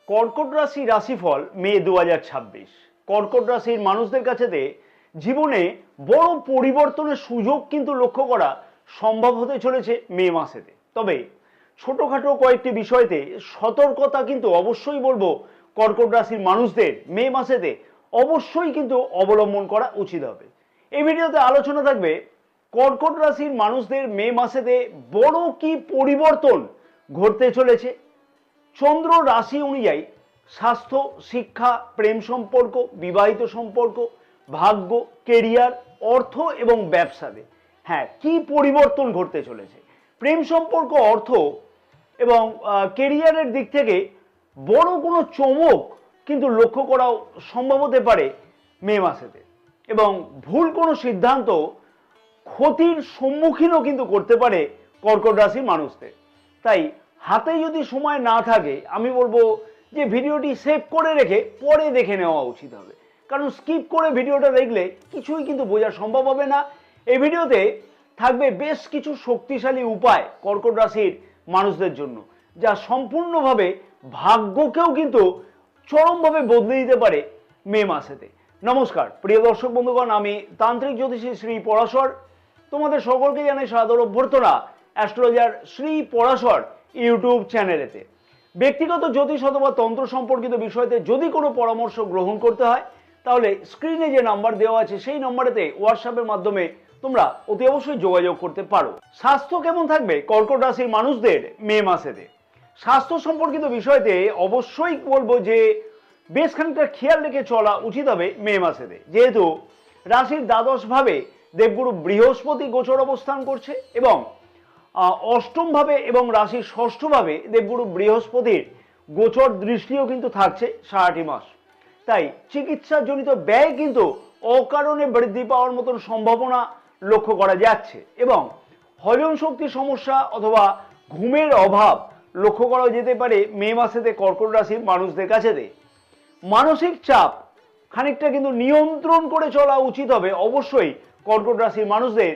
কর্কট রাশি রাশিফল মে 2026। কর্কট রাশির মানুষদের কাছেতে জীবনে বড় পরিবর্তনের সুযোগ কিন্তু লক্ষ্য করা সম্ভব হতে চলেছে মে মাসেতে। তবে ছোটখাটো কয়েকটি বিষয়তে সতর্কতা কিন্তু অবশ্যই বলবো কর্কট রাশির মানুষদের মে মাসেতে অবশ্যই কিন্তু অবলম্বন করা উচিত হবে। এই ভিডিওতে আলোচনা থাকবে কর্কট রাশির মানুষদের মে মাসেতে বড় কি পরিবর্তন ঘটতে চলেছে, চন্দ্র রাশি অনুযায়ী স্বাস্থ্য, শিক্ষা, প্রেম সম্পর্ক, বিবাহিত সম্পর্ক, ভাগ্য, কেরিয়ার, অর্থ এবং ব্যবসাতে হ্যাঁ কি পরিবর্তন ঘটতে চলেছে। প্রেম সম্পর্ক, অর্থ এবং কেরিয়ারের দিক থেকে বড় কোনো চমক কিন্তু লক্ষ্য করাও সম্ভব হতে পারে মে মাসেতে, এবং ভুল কোনো সিদ্ধান্ত ক্ষতির সম্মুখীনও কিন্তু করতে পারে কর্কট রাশির মানুষদের। তাই হাতে যদি সময় না থাকে আমি বলবো যে ভিডিওটি সেভ করে রেখে পরে দেখে নেওয়া উচিত হবে, কারণ স্কিপ করে ভিডিওটা দেখলে কিছুই কিন্তু বোঝা সম্ভব হবে না। এই ভিডিওতে থাকবে বেশ কিছু শক্তিশালী উপায় কর্কট রাশির মানুষদের জন্য, যা সম্পূর্ণভাবে ভাগ্যকেও কিন্তু চরমভাবে বদলে দিতে পারে মে মাসেতে। নমস্কার প্রিয় দর্শক বন্ধুগণ, আমি তান্ত্রিক জ্যোতিষী শ্রী পরাশর তোমাদের সকলকে জানাই সাদর অভ্যর্থনা অ্যাস্ট্রোলজার শ্রী পরাশর ইউটিউব চ্যানেলেতে। ব্যক্তিগত জ্যোতিষ অথবা তন্ত্র সম্পর্কিত বিষয়তে যদি কোনো পরামর্শ গ্রহণ করতে হয় তাহলে স্ক্রিনে যে নাম্বার দেওয়া আছে সেই নাম্বারেতে হোয়াটসঅ্যাপের মাধ্যমে তোমরা অতি অবশ্যই যোগাযোগ করতে পারো। স্বাস্থ্য কেমন থাকবে কর্কট রাশির মানুষদের মে মাসেতে? স্বাস্থ্য সম্পর্কিত বিষয়তে অবশ্যই বলবো যে বেশ খানিকটা খেয়াল রেখে চলা উচিত হবে মে মাসেতে, যেহেতু রাশির দ্বাদশ ভাবে দেবগুরু বৃহস্পতি গোচর অবস্থান করছে এবং অষ্টম ভাবে এবং রাশির ষষ্ঠ ভাবে দেবগুরু বৃহস্পতির গোচর দৃষ্টিও কিন্তু থাকছে সারাটি মাস। তাই চিকিৎসাজনিত ব্যয় কিন্তু অকারণে বৃদ্ধি পাওয়ার মতন সম্ভাবনা লক্ষ্য করা যাচ্ছে, এবং হজম শক্তির সমস্যা অথবা ঘুমের অভাব লক্ষ্য করা যেতে পারে মে মাসেতে কর্কট রাশির মানুষদের কাছেতে। মানসিক চাপ খানিকটা কিন্তু নিয়ন্ত্রণ করে চলা উচিত হবে অবশ্যই কর্কট রাশির মানুষদের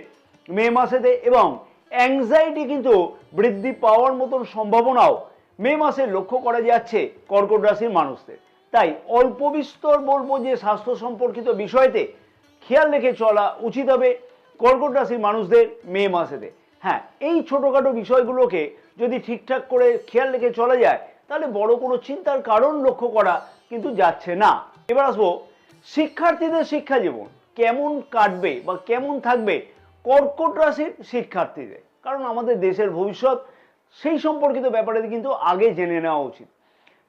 মে মাসেতে, এবং অ্যাংজাইটি কিন্তু বৃদ্ধি পাওয়ার মতন সম্ভাবনাও মে মাসে লক্ষ্য করা যাচ্ছে কর্কট রাশির মানুষদের। তাই অল্প বিস্তর বলবো যে স্বাস্থ্য সম্পর্কিত বিষয়তে খেয়াল রেখে চলা উচিত হবে কর্কট রাশির মানুষদের মে মাসেতে। হ্যাঁ, এই ছোটোখাটো বিষয়গুলোকে যদি ঠিকঠাক করে খেয়াল রেখে চলা যায় তাহলে বড় কোনো চিন্তার কারণ লক্ষ্য করা কিন্তু যাচ্ছে না। এবার আসবো শিক্ষার্থীদের শিক্ষা জীবন কেমন কাটবে বা কেমন থাকবে কর্কট রাশির শিক্ষার্থীদের, কারণ আমাদের দেশের ভবিষ্যৎ সেই সম্পর্কিত ব্যাপারে কিন্তু আগে জেনে নেওয়া উচিত।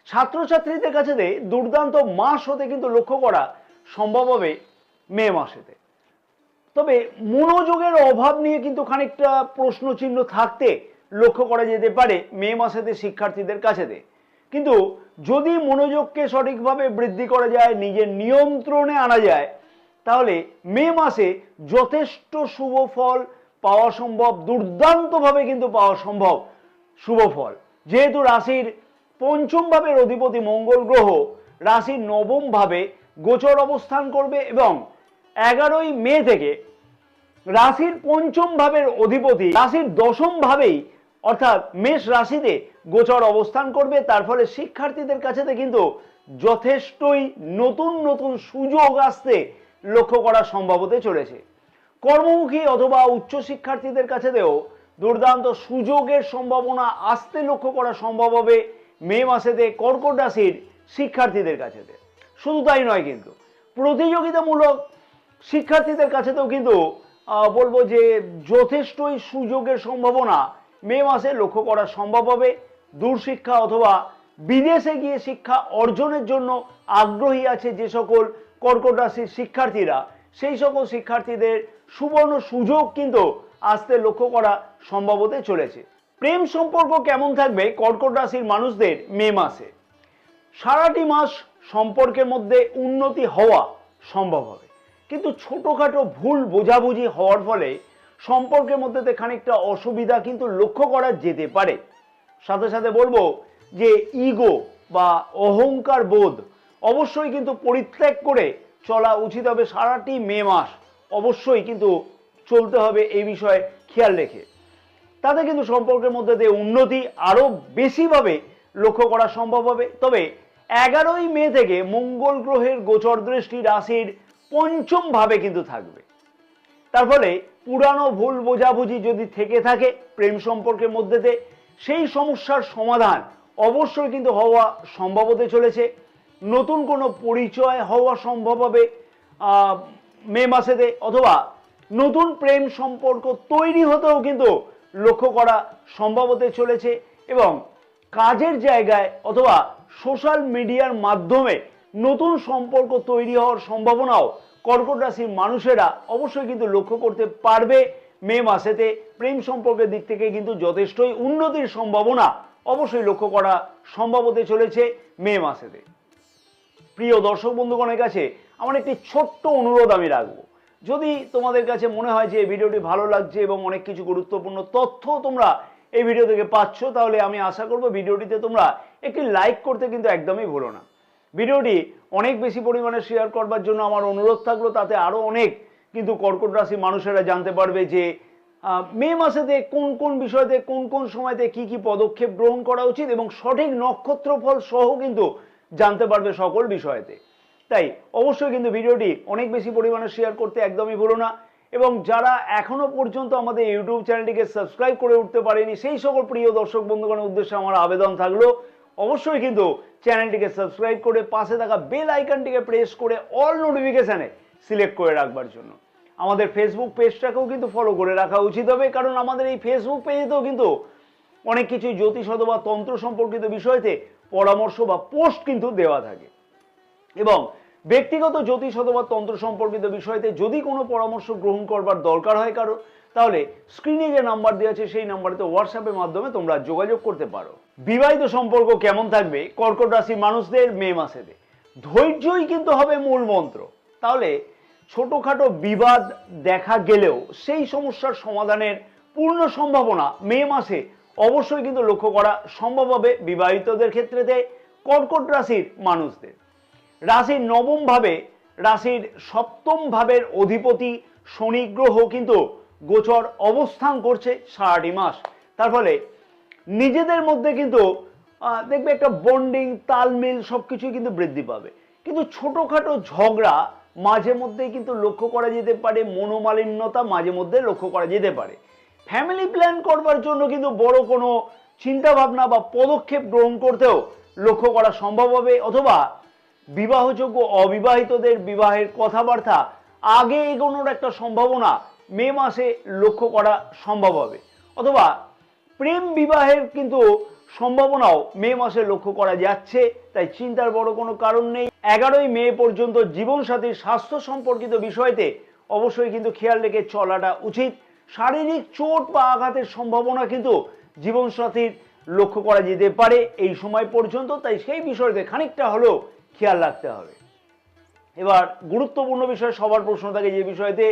ছাত্রছাত্রীদের কাছে দুর্দান্ত মাস হতে কিন্তু লক্ষ্য করা সম্ভব হবে মে মাসেতে। তবে মনোযোগের অভাব নিয়ে কিন্তু খানিকটা প্রশ্নচিহ্ন থাকতে লক্ষ্য করা যেতে পারে মে মাসেতে শিক্ষার্থীদের কাছেতে, কিন্তু যদি মনোযোগকে সঠিকভাবে বৃদ্ধি করা যায়, নিজের নিয়ন্ত্রণে আনা যায়, তাহলে মে মাসে যথেষ্ট শুভ ফল পাওয়া সম্ভব, দুর্দান্তভাবে কিন্তু পাওয়া সম্ভব শুভ ফল। যেহেতু রাশির পঞ্চম ভাবের অধিপতি মঙ্গল গ্রহ রাশির নবম ভাবে গোচর অবস্থান করবে, এবং 11ই মে থেকে রাশির পঞ্চম ভাবের অধিপতি রাশির দশম ভাবেই অর্থাৎ মেষ রাশিতে গোচর অবস্থান করবে। তার ফলে শিক্ষার্থীদের কাছে কিন্তু যথেষ্টই নতুন নতুন সুযোগ আসতে লক্ষ্য করা সম্ভব হতে চলেছে। কর্মমুখী অথবা উচ্চ শিক্ষার্থীদের কাছেতেও দুর্দান্ত সুযোগের সম্ভাবনা আসতে লক্ষ্য করা সম্ভব হবে মে মাসেতে কর্কট রাশির শিক্ষার্থীদের কাছেতে। শুধু তাই নয়, কিন্তু প্রতিযোগিতামূলক শিক্ষার্থীদের কাছেতেও কিন্তু বলবো যে যথেষ্টই সুযোগের সম্ভাবনা মে মাসে লক্ষ্য করা সম্ভব হবে। দূরশিক্ষা অথবা বিদেশে গিয়ে শিক্ষা অর্জনের জন্য আগ্রহী আছে যে সকল কর্কট রাশির শিক্ষার্থীরা, সেই সকল শিক্ষার্থীদের সুবর্ণ সুযোগ কিন্তু আসতে লক্ষ্য করা সম্ভব হতে চলেছে। প্রেম সম্পর্ক কেমন থাকবে কর্কট রাশির মানুষদের মে মাসে? সারাটি মাস সম্পর্কের মধ্যে উন্নতি হওয়া সম্ভব হবে, কিন্তু ছোটোখাটো ভুল বোঝাবুঝি হওয়ার ফলে সম্পর্কের মধ্যে খানিকটা অসুবিধা কিন্তু লক্ষ্য করা যেতে পারে। সাথে সাথে বলবো যে ইগো বা অহংকার বোধ অবশ্যই কিন্তু পরিত্যাগ করে চলা উচিত হবে সারাটি মে মাস। অবশ্যই কিন্তু চলতে হবে এই বিষয়ে খেয়াল রেখে, তাতে কিন্তু সম্পর্কের মধ্যে দিয়ে উন্নতি আরও বেশিভাবে লক্ষ্য করা সম্ভব হবে। তবে 11ই মে থেকে মঙ্গল গ্রহের গোচর দৃষ্টি রাশির পঞ্চম ভাবে কিন্তু থাকবে। তার ফলে পুরানো ভুল বোঝাবুঝি যদি থেকে থাকে প্রেম সম্পর্কের মধ্যেতে, সেই সমস্যার সমাধান অবশ্যই কিন্তু হওয়া সম্ভব হতে চলেছে। নতুন কোনো পরিচয় হওয়া সম্ভব হবে মে মাসেতে, অথবা নতুন প্রেম সম্পর্ক তৈরি হতেও কিন্তু লক্ষ্য করা সম্ভব হতে চলেছে। এবং কাজের জায়গায় অথবা সোশ্যাল মিডিয়ার মাধ্যমে নতুন সম্পর্ক তৈরি হওয়ার সম্ভাবনাও কর্কট রাশির মানুষেরা অবশ্যই কিন্তু লক্ষ্য করতে পারবে মে মাসেতে। প্রেম সম্পর্কের দিক থেকে কিন্তু যথেষ্টই উন্নতির সম্ভাবনা অবশ্যই লক্ষ্য করা সম্ভব হতে চলেছে মে মাসেতে। প্রিয় দর্শক বন্ধুগণের কাছে আমার একটি ছোট্ট অনুরোধ আমি রাখবো, যদি তোমাদের কাছে মনে হয় যে এই ভিডিওটি ভালো লাগছে এবং অনেক কিছু গুরুত্বপূর্ণ তথ্য তোমরা এই ভিডিও থেকে পাচ্ছ, তাহলে আমি আশা করব ভিডিওটিতে তোমরা একটি লাইক করতে কিন্তু একদমই ভুলো না। ভিডিওটি অনেক বেশি পরিমাণে শেয়ার করবার জন্য আমার অনুরোধ থাকলো, তাতে আরও অনেক কিন্তু কর্কট রাশি মানুষেরা জানতে পারবে যে মে মাসেতে কোন কোন বিষয়তে কোন কোন সময়তে কি কি পদক্ষেপ গ্রহণ করা উচিত, এবং সঠিক নক্ষত্রফল সহ কিন্তু জানতে পারবে সকল বিষয়েতে। তাই অবশ্যই কিন্তু ভিডিওটি অনেক বেশি পরিমাণে শেয়ার করতে একদমই ভুলো না। এবং যারা এখনো পর্যন্ত আমাদের ইউটিউব চ্যানেলটিকে সাবস্ক্রাইব করে উঠতে পারেনি, সেই সকল প্রিয় দর্শক বন্ধুগণের উদ্দেশ্যে আমার আবেদন থাকলো অবশ্যই কিন্তু চ্যানেলটিকে সাবস্ক্রাইব করে পাশে থাকা বেল আইকনটিকে প্রেস করে অল নোটিফিকেশনে সিলেক্ট করে রাখবার জন্য। আমাদের ফেসবুক পেজটাকেও কিন্তু ফলো করে রাখা উচিত হবে, কারণ আমাদের এই ফেসবুক পেজেতেও কিন্তু অনেক কিছুই জ্যোতিষ অথবা তন্ত্র সম্পর্কিত বিষয়তে পরামর্শ বা পোস্ট কিন্তু দেওয়া থাকে। এবং ব্যক্তিগত জ্যোতিষ অথবা তন্ত্র সম্পর্কিত বিষয়তে যদি কোনো পরামর্শ গ্রহণ করবার দরকার হয় কারো, তাহলে স্ক্রিনে যে নাম্বার দেওয়া আছে সেই নাম্বারেতে হোয়াটসঅ্যাপের মাধ্যমে তোমরা যোগাযোগ করতে পারো। বিবাহিত সম্পর্ক কেমন থাকবে কর্কট রাশির মানুষদের মে মাসেতে? ধৈর্যই কিন্তু হবে মূল মন্ত্র। তাহলে ছোটখাটো বিবাদ দেখা গেলেও সেই সমস্যার সমাধানের পূর্ণ সম্ভাবনা মে মাসে অবশ্যই কিন্তু লক্ষ্য করা সম্ভব হবে বিবাহিতদের ক্ষেত্রেতে কর্কট রাশির মানুষদের। রাশির নবম ভাবে রাশির সপ্তম ভাবের অধিপতি শনি গ্রহ কিন্তু গোচর অবস্থান করছে সারাটি মাস। তার ফলে নিজেদের মধ্যে কিন্তু দেখবে একটা বন্ডিং, তালমিল সবকিছুই কিন্তু বৃদ্ধি পাবে। কিন্তু ছোটখাটো ঝগড়া মাঝে মধ্যেই কিন্তু লক্ষ্য করা যেতে পারে, মনোমালিন্যতা মাঝে মধ্যে লক্ষ্য করা যেতে পারে। ফ্যামিলি প্ল্যান করবার জন্য কিন্তু বড় কোনো চিন্তা ভাবনা বা পদক্ষেপ গ্রহণ করতেও লক্ষ্য করা সম্ভব হবে, অথবা বিবাহযোগ্য অবিবাহিতদের বিবাহের কথাবার্তা আগে এগোনোর একটা সম্ভাবনা মে মাসে লক্ষ্য করা সম্ভব হবে, অথবা প্রেম বিবাহের কিন্তু সম্ভাবনাও মে মাসে লক্ষ্য করা যাচ্ছে। তাই চিন্তার বড় কোনো কারণ নেই। 11ই মে পর্যন্ত জীবনসাথীর স্বাস্থ্য সম্পর্কিত বিষয়তে অবশ্যই কিন্তু খেয়াল রেখে চলাটা উচিত। শারীরিক চোট বা আঘাতের সম্ভাবনা কিন্তু জীবনসাথীর লক্ষ্য করা যেতে পারে এই সময় পর্যন্ত, তাই সেই বিষয়তে খানিকটা হলেও খেয়াল রাখতে হবে। এবার গুরুত্বপূর্ণ বিষয় সবার প্রশ্ন থাকে যে বিষয়তে,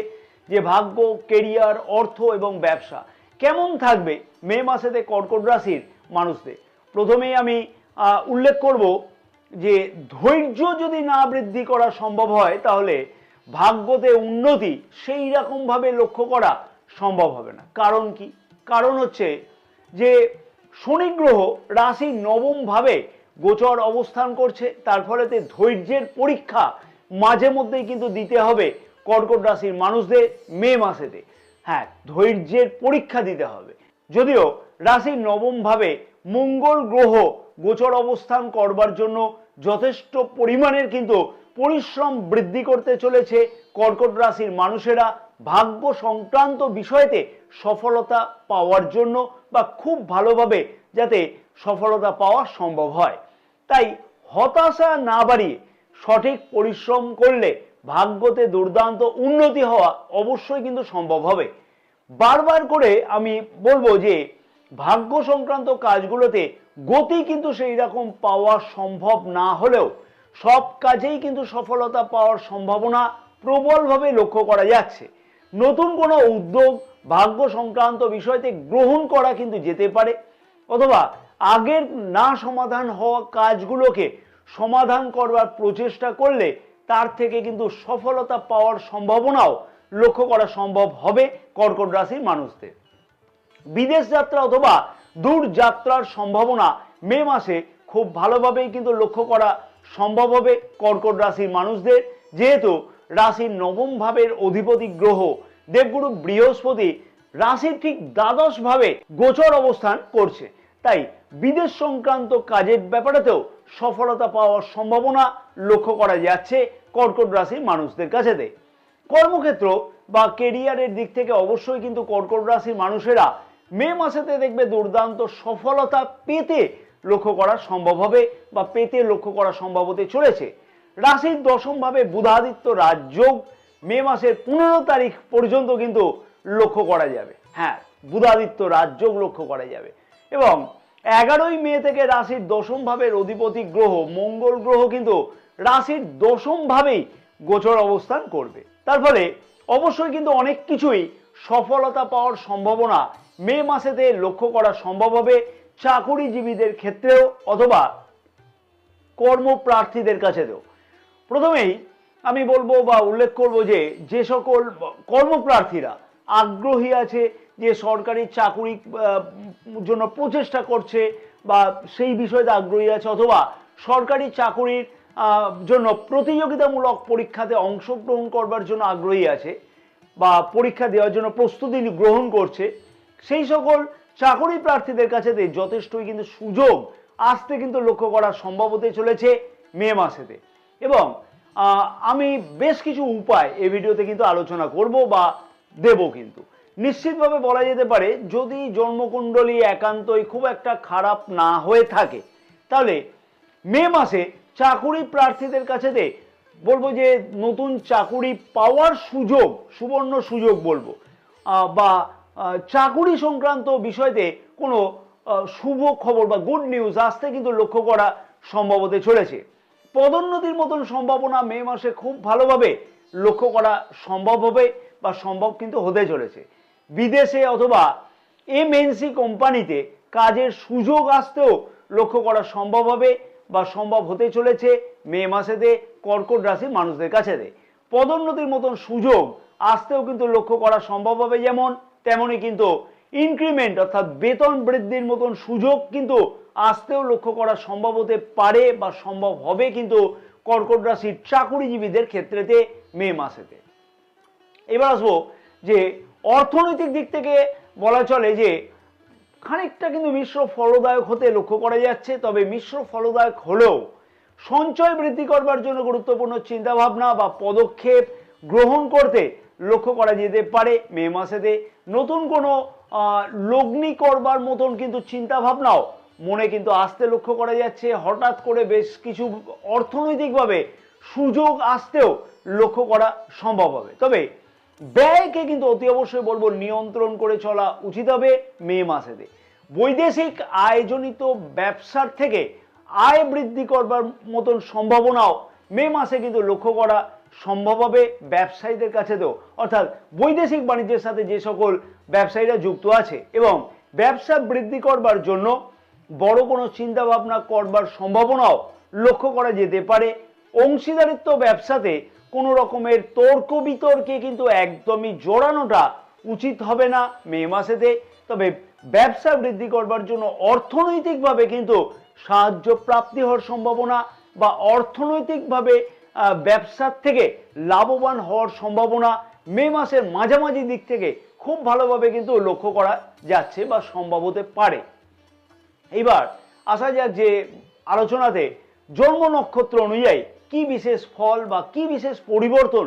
যে ভাগ্য, কেরিয়ার, অর্থ এবং ব্যবসা কেমন থাকবে মে মাসেতে কর্কট রাশির মানুষদের। প্রথমেই আমি উল্লেখ করব যে ধৈর্য যদি না বৃদ্ধি করা সম্ভব হয়, তাহলে ভাগ্যতে উন্নতি সেই রকমভাবে লক্ষ্য করা সম্ভব হবে না। কারণ কি? কারণ হচ্ছে যে শনি গ্রহ রাশির নবম ভাবে গোচর অবস্থান করছে, তার ফলেতে ধৈর্যের পরীক্ষা মাঝে মধ্যেই কিন্তু দিতে হবে কর্কট রাশির মানুষদের মে মাসেতে। হ্যাঁ, ধৈর্যের পরীক্ষা দিতে হবে। যদিও রাশির নবম ভাবে মঙ্গল গ্রহ গোচর অবস্থান করবার জন্য যথেষ্ট পরিমাণের কিন্তু পরিশ্রম বৃদ্ধি করতে চলেছে কর্কট রাশির মানুষেরা ভাগ্য সংক্রান্ত বিষয়তে সফলতা পাওয়ার জন্য, বা খুব ভালোভাবে যাতে সফলতা পাওয়া সম্ভব হয়। তাই হতাশা না বাড়িয়ে সঠিক পরিশ্রম করলে ভাগ্যতে দুর্দান্ত উন্নতি হওয়া অবশ্যই কিন্তু সম্ভব হবে। বারবার করে আমি বলবো যে ভাগ্য সংক্রান্ত কাজগুলোতে গতি কিন্তু সেই রকম পাওয়া সম্ভব না হলেও সব কাজেই কিন্তু সফলতা পাওয়ার সম্ভাবনা প্রবলভাবে লক্ষ্য করা যাচ্ছে। নতুন কোনো উদ্যোগ ভাগ্য সংক্রান্ত বিষয়তে গ্রহণ করা কিন্তু যেতে পারে, অথবা আগের না সমাধান হওয়া কাজগুলোকে সমাধান করবার প্রচেষ্টা করলে তার থেকে কিন্তু সফলতা পাওয়ার সম্ভাবনাও লক্ষ্য করা সম্ভব হবে কর্কট রাশির মানুষদের। বিদেশ যাত্রা অথবা দূর যাত্রার সম্ভাবনা মে মাসে খুব ভালোভাবেই কিন্তু লক্ষ্য করা সম্ভব হবে কর্কট রাশির মানুষদের, যেহেতু রাশির নবম ভাবের অধিপতি গ্রহ দেবগুরু বৃহস্পতি রাশির ঠিক দ্বাদশ ভাবে গোচর অবস্থান করছে। তাই বিদেশ সংক্রান্ত কাজের ব্যাপারেতেও সফলতা পাওয়ার সম্ভাবনা লক্ষ্য করা যাচ্ছে কর্কট রাশির মানুষদের কাছেতে। কর্মক্ষেত্র বা কেরিয়ারের দিক থেকে অবশ্যই কিন্তু কর্কট রাশির মানুষেরা মে মাসেতে দেখবে দুর্দান্ত সফলতা পেতে লক্ষ্য করা সম্ভব হবে বা পেতে লক্ষ্য করা সম্ভব হতে চলেছে। রাশির দশম ভাবে বুধাদিত্য রাজযোগ মে মাসের 15 তারিখ পর্যন্ত কিন্তু লক্ষ্য করা যাবে। হ্যাঁ, বুধাদিত্য রাজযোগ লক্ষ্য করা যাবে এবং 11ই মে থেকে রাশির দশম ভাবের অধিপতি গ্রহ মঙ্গল গ্রহ কিন্তু রাশির দশম ভাবেই গোচর অবস্থান করবে। তার ফলে অবশ্যই কিন্তু অনেক কিছুই সফলতা পাওয়ার সম্ভাবনা মে মাসেতে লক্ষ্য করা সম্ভব হবে চাকুরিজীবীদের ক্ষেত্রেও অথবা কর্মপ্রার্থীদের কাছেও। প্রথমেই আমি বলবো বা উল্লেখ করব যে সকল কর্মপ্রার্থীরা আগ্রহী আছে, যে সরকারি চাকুরি জন্য প্রচেষ্টা করছে বা সেই বিষয়তে আগ্রহী আছে অথবা সরকারি চাকুরির জন্য প্রতিযোগিতামূলক পরীক্ষাতে অংশগ্রহণ করবার জন্য আগ্রহী আছে বা পরীক্ষা দেওয়ার জন্য প্রস্তুতি গ্রহণ করছে, সেই সকল চাকরি প্রার্থীদের কাছে যথেষ্টই কিন্তু সুযোগ আসতে কিন্তু লক্ষ্য করা সম্ভব হতে চলেছে মে মাসেতে। এবং আমি বেশ কিছু উপায় এই ভিডিওতে কিন্তু আলোচনা করব বা দেব। কিন্তু নিশ্চিতভাবে বলা যেতে পারে যদি জন্মকুণ্ডলী একান্তই খুব একটা খারাপ না হয়ে থাকে তাহলে মে মাসে চাকুরি প্রার্থীদের কাছেতে বলবো যে নতুন চাকুরি পাওয়ার সুযোগ, সুবর্ণ সুযোগ বলবো, বা চাকুরি সংক্রান্ত বিষয়তে কোনো শুভ খবর বা গুড নিউজ আসতে কিন্তু লক্ষ্য করা সম্ভব হতে চলেছে। পদোন্নতির মতন সম্ভাবনা মে মাসে খুব ভালোভাবে লক্ষ্য করা সম্ভব হবে বা সম্ভব কিন্তু হতে চলেছে। বিদেশে অথবা এমএনসি কোম্পানিতে কাজের সুযোগ আসতেও লক্ষ্য করা সম্ভব হবে বা সম্ভব হতে চলেছে মে মাসেতে কর্কট রাশির মানুষদের কাছে। পদোন্নতির মতন সুযোগ আসতেও কিন্তু লক্ষ্য করা সম্ভব হবে, যেমন তেমনই কিন্তু ইনক্রিমেন্ট অর্থাৎ বেতন বৃদ্ধির মতন সুযোগ কিন্তু আসতেও লক্ষ্য করা সম্ভব হতে পারে বা সম্ভব হবে কিন্তু কর্কট রাশির চাকুরিজীবীদের ক্ষেত্রেতে মে মাসেতে। এবার আসবো যে অর্থনৈতিক দিক থেকে বলা চলে যে খানিকটা কিন্তু মিশ্র ফলদায়ক হতে লক্ষ্য করা যাচ্ছে। তবে মিশ্র ফলদায়ক হলেও সঞ্চয় বৃদ্ধি করবার জন্য গুরুত্বপূর্ণ চিন্তাভাবনা বা পদক্ষেপ গ্রহণ করতে লক্ষ্য করা যেতে পারে মে মাসেতে। নতুন কোনো লগ্নি করবার মতন কিন্তু চিন্তাভাবনাও মনে কিন্তু আসতে লক্ষ্য করা যাচ্ছে। হঠাৎ করে বেশ কিছু অর্থনৈতিকভাবে সুযোগ আসতেও লক্ষ্য করা সম্ভব হবে। তবে ব্যয়কে কিন্তু অতি অবশ্যই বলবো নিয়ন্ত্রণ করে চলা উচিত হবে মে মাসেতে। বৈদেশিক আয়জনিত ব্যবসার থেকে আয় বৃদ্ধি করবার মতন সম্ভাবনাও মে মাসে কিন্তু লক্ষ্য করা সম্ভব হবে ব্যবসায়ীদের কাছেতেও, অর্থাৎ বৈদেশিক বাণিজ্যের সাথে যে সকল ব্যবসায়ীরা যুক্ত আছে এবং ব্যবসা বৃদ্ধি করবার জন্য বড় কোনো চিন্তা ভাবনা করবার সম্ভাবনাও লক্ষ্য করা যেতে পারে। অংশীদারিত্ব ব্যবসাতে কোনো রকমের তর্ক বিতর্কে কিন্তু একদমই জড়ানোটা উচিত হবে না মে মাসেতে। তবে ব্যবসা বৃদ্ধি করবার জন্য অর্থনৈতিকভাবে কিন্তু সাহায্য প্রাপ্তি হওয়ার সম্ভাবনা বা অর্থনৈতিকভাবে ব্যবসার থেকে লাভবান হওয়ার সম্ভাবনা মে মাসের মাঝামাঝি দিক থেকে খুব ভালোভাবে কিন্তু লক্ষ্য করা যাচ্ছে বা সম্ভব হতে পারে। এইবার আসা যাক যে আলোচনাতে জন্ম নক্ষত্র অনুযায়ী কি বিশেষ ফল বা কি বিশেষ পরিবর্তন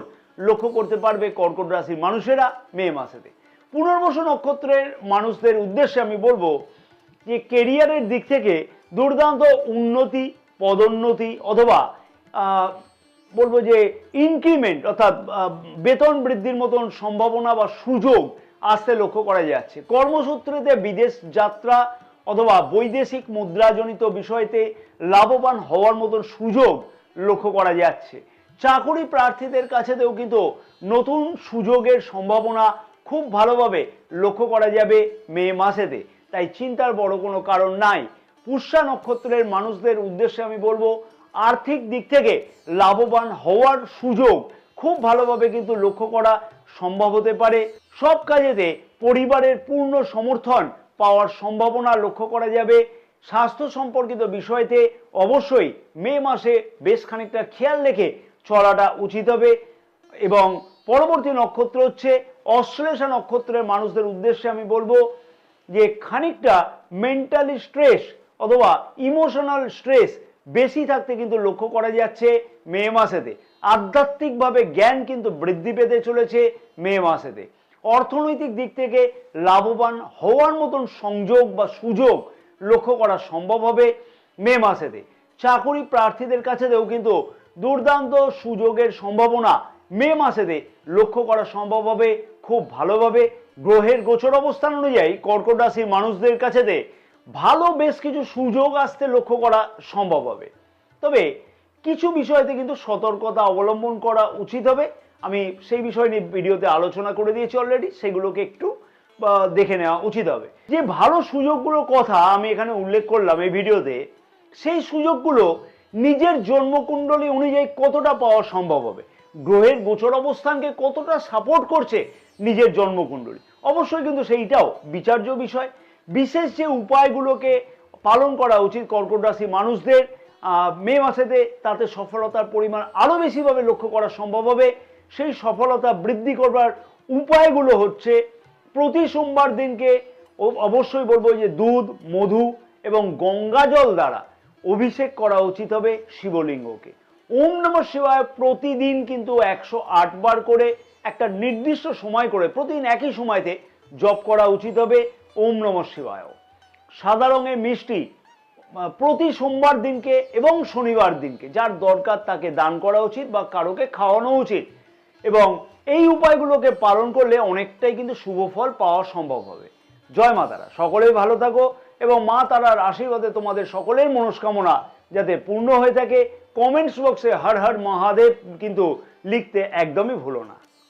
লক্ষ্য করতে পারবে কর্কট রাশির মানুষেরা মে মাসেতে। পুনর্বসু নক্ষত্রের মানুষদের উদ্দেশ্যে আমি বলবো যে কেরিয়ারের দিক থেকে দুর্দান্ত উন্নতি, পদোন্নতি অথবা বলবো যে ইনক্রিমেন্ট অর্থাৎ বেতন বৃদ্ধির মতন সম্ভাবনা বা সুযোগ আসতে লক্ষ্য করা যাচ্ছে। কর্মসূত্রেতে বিদেশ যাত্রা অথবা বৈদেশিক মুদ্রাজনিত বিষয়তে লাভবান হওয়ার মতন সুযোগ লক্ষ্য করা যাচ্ছে। চাকুরি প্রার্থীদের কাছেতেও কিন্তু নতুন সুযোগের সম্ভাবনা খুব ভালোভাবে লক্ষ্য করা যাবে মে মাসেতে। তাই চিন্তার বড় কোনো কারণ নাই। পুষ্যা নক্ষত্রের মানুষদের উদ্দেশ্যে আমি বলবো আর্থিক দিক থেকে লাভবান হওয়ার সুযোগ খুব ভালোভাবে কিন্তু লক্ষ্য করা সম্ভব হতে পারে। সব কাজেতে পরিবারের পূর্ণ সমর্থন পাওয়ার সম্ভাবনা লক্ষ্য করা যাবে। স্বাস্থ্য সম্পর্কিত বিষয়তে অবশ্যই মে মাসে বেশ খানিকটা খেয়াল রেখে চলাটা উচিত হবে। এবং পরবর্তী নক্ষত্র হচ্ছে অশ্লেষা নক্ষত্রের মানুষদের উদ্দেশ্যে আমি বলবো যে খানিকটা মেন্টালি স্ট্রেস অথবা ইমোশনাল স্ট্রেস বেশি থাকতে কিন্তু লক্ষ্য করা যাচ্ছে মে মাসেতে। আধ্যাত্মিকভাবে জ্ঞান কিন্তু বৃদ্ধি পেতে চলেছে মে মাসেতে। অর্থনৈতিক দিক থেকে লাভবান হওয়ার মতন সংযোগ বা সুযোগ লক্ষ্য করা সম্ভব হবে মে মাসেতে। চাকরি প্রার্থীদের কাছেও কিন্তু দুর্দান্ত সুযোগের সম্ভাবনা মে মাসেতে লক্ষ্য করা সম্ভব হবে খুব ভালোভাবে। গ্রহের গোচর অবস্থান অনুযায়ী কর্কট রাশির মানুষদের কাছেতে ভালো বেশ কিছু সুযোগ আসতে লক্ষ্য করা সম্ভব হবে। তবে কিছু বিষয়তে কিন্তু সতর্কতা অবলম্বন করা উচিত হবে। আমি সেই বিষয় নিয়ে ভিডিওতে আলোচনা করে দিয়েছি অলরেডি, সেগুলোকে একটু দেখে নেওয়া উচিত হবে। যে ভালো সুযোগগুলোর কথা আমি এখানে উল্লেখ করলাম এই ভিডিওতে, সেই সুযোগগুলো নিজের জন্মকুণ্ডলী অনুযায়ী কতটা পাওয়া সম্ভব হবে, গ্রহের গোচর অবস্থানকে কতটা সাপোর্ট করছে নিজের জন্মকুণ্ডলী, অবশ্যই কিন্তু সেইটাও বিচার্য বিষয়। বিশেষ যে উপায়গুলোকে পালন করা উচিত কর্কট রাশি মানুষদের মে মাসেতে, তাতে সফলতার পরিমাণ আরো বেশিভাবে লক্ষ্য করা সম্ভব হবে। সেই সফলতা বৃদ্ধি করবার উপায়গুলো হচ্ছে প্রতি সোমবার দিনকে অবশ্যই বলবো যে দুধ, মধু এবং গঙ্গা জল দ্বারা অভিষেক করা উচিত হবে শিবলিঙ্গকে। ওম নমঃ শিবায় প্রতিদিন কিন্তু 108 বার করে একটা নির্দিষ্ট সময় করে প্রতিদিন একই সময়তে জপ করা উচিত হবে ওম নমঃ শিবায়। সাদা রঙের মিষ্টি প্রতি সোমবার দিনকে এবং শনিবার দিনকে যার দরকার তাকে দান করা উচিত বা কারোকে খাওয়ানো উচিত। এবং এই উপায়গুলোকে পালন করলে অনেকটাই কিন্তু শুভ ফল পাওয়া সম্ভব হবে। জয় মা তারা, সকলেই ভালো থাকো এবং মা তারার আশীর্বাদে তোমাদের সকলের মনস্কামনা যাতে পূর্ণ হয়ে থাকে। কমেন্টস বক্সে হর হর মহাদেব কিন্তু লিখতে একদমই ভুলো না।